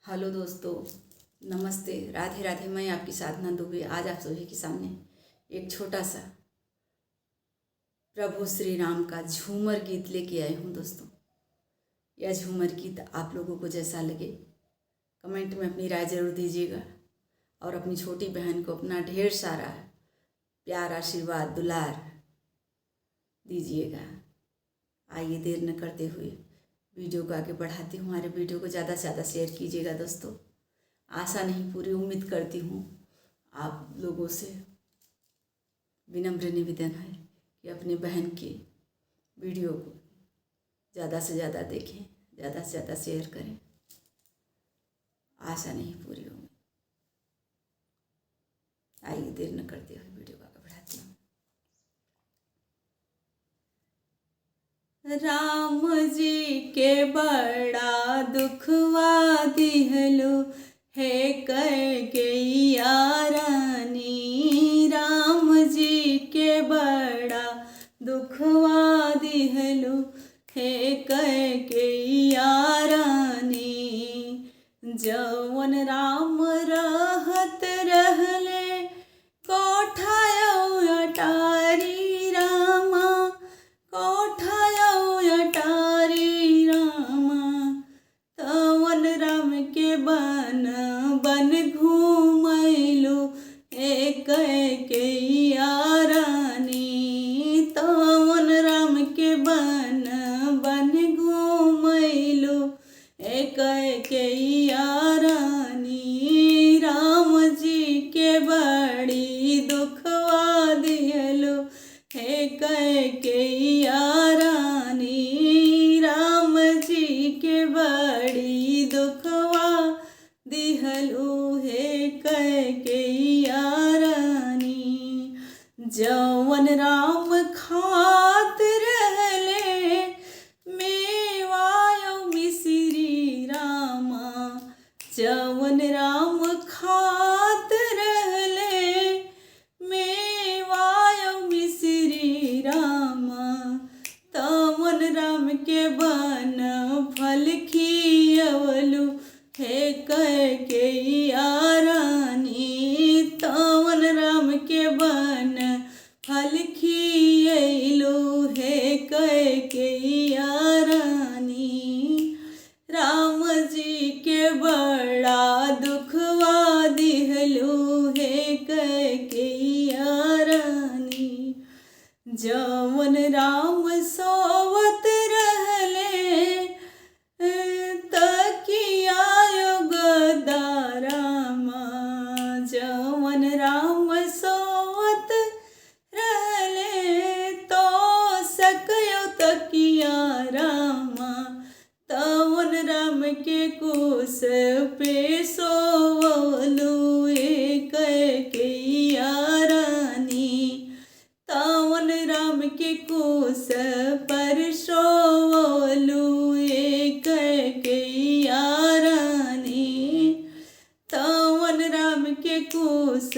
Hello दोस्तों, नमस्ते, राधे राधे। मैं आपकी साधना दुबे आज आप सभी के सामने एक छोटा सा प्रभु श्री राम का झूमर गीत लेके आई हूँ। दोस्तों, यह झूमर गीत आप लोगों को जैसा लगे कमेंट में अपनी राय ज़रूर दीजिएगा और अपनी छोटी बहन को अपना ढेर सारा प्यार, आशीर्वाद, दुलार दीजिएगा। आइए देर न करते हुए वीडियो को आगे बढ़ाती हूँ। हमारे वीडियो को ज़्यादा से ज़्यादा शेयर कीजिएगा। दोस्तों, आशा नहीं पूरी उम्मीद करती हूँ आप लोगों से विनम्र निवेदन है कि अपने बहन के वीडियो को ज़्यादा से ज़्यादा देखें, ज़्यादा से ज़्यादा शेयर करें। आशा नहीं पूरी उम्मीद। आइए देर न करते हुए वीडियो को आगे बढ़ाती हूँ। राम जी के बड़ा दुखवा दिहलो है कैकेय्या रानी। राम जी के बड़ा दुखवा दिहलो है कैकेय्या रानी। जवन राम रहत रहले कोठायो अटारी रामा, कोठायो अटारी रामा। तवन राम के बन बन घूमैलो एक कैकेय्या रानी। तवन राम के बन बन घूमैलो एक कैकेय्या रानी। राम जी के बड़ी दुखवा दिहलो है कैकेय्या रानी। राम जी के बड़ी दुखवा दिहलो है कैकेय्या रानी। जवन राम खात रहले मेवायो मिश्री रामा। जवन राम खात रहले मेवायो मिश्री रामा। तवन राम के बन फल खियवलु है कैकेय्या रानी। तवन राम के बन फल खियैलो है कैकेय्या रानी। राम जी के बड़ा दुखवा दिहलो है कैकेय्या रानी। जवन राम सोवत रहले तकियायो गदा रामा। जवन राम सोवत रहले तो सकयो तकिया रामा। तवन राम के कुश पे सोवलु एक कैकेय्या रानी। तवन राम के कुश पर सोवलु एक कैकेय्या रानी। तवन राम के कुश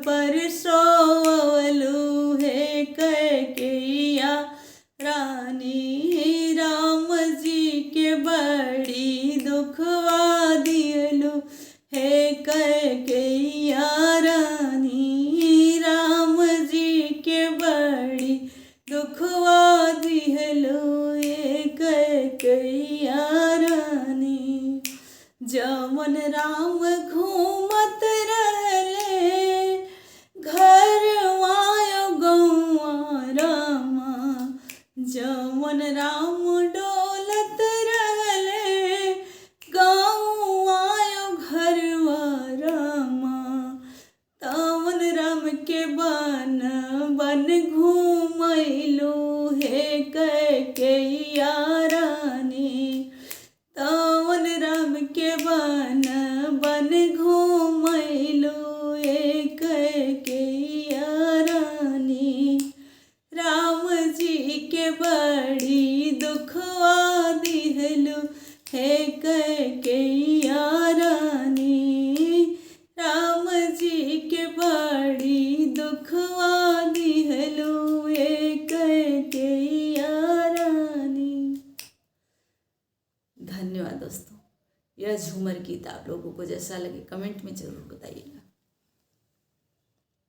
पर सोवलु है कैकेय्या रानी। राम जी के बड़ी दुखवा दिहलो है कैकेय्या रानी। राम जी के बड़ी दुखवा दिहलो है कैकेय्या रानी। जवन राम घूमत रहले घरवायो गौआ रामा। जवन राम डोलत रहले गौआयो घरवा रामा। तवन राम के बन बन घूमैलो है कैकेय्या रानी। तवन राम के बन बन घूमैलो एक कैकेय्या रानी। राम जी के बड़ी दुखवा दिहलो है कैकेय्या रानी। राम जी के बड़ी दुखवा दिहलो एक कैकेय्या रानी। धन्यवाद दोस्तों। यह झूमर गीत आप लोगों को जैसा लगे कमेंट में ज़रूर बताइएगा।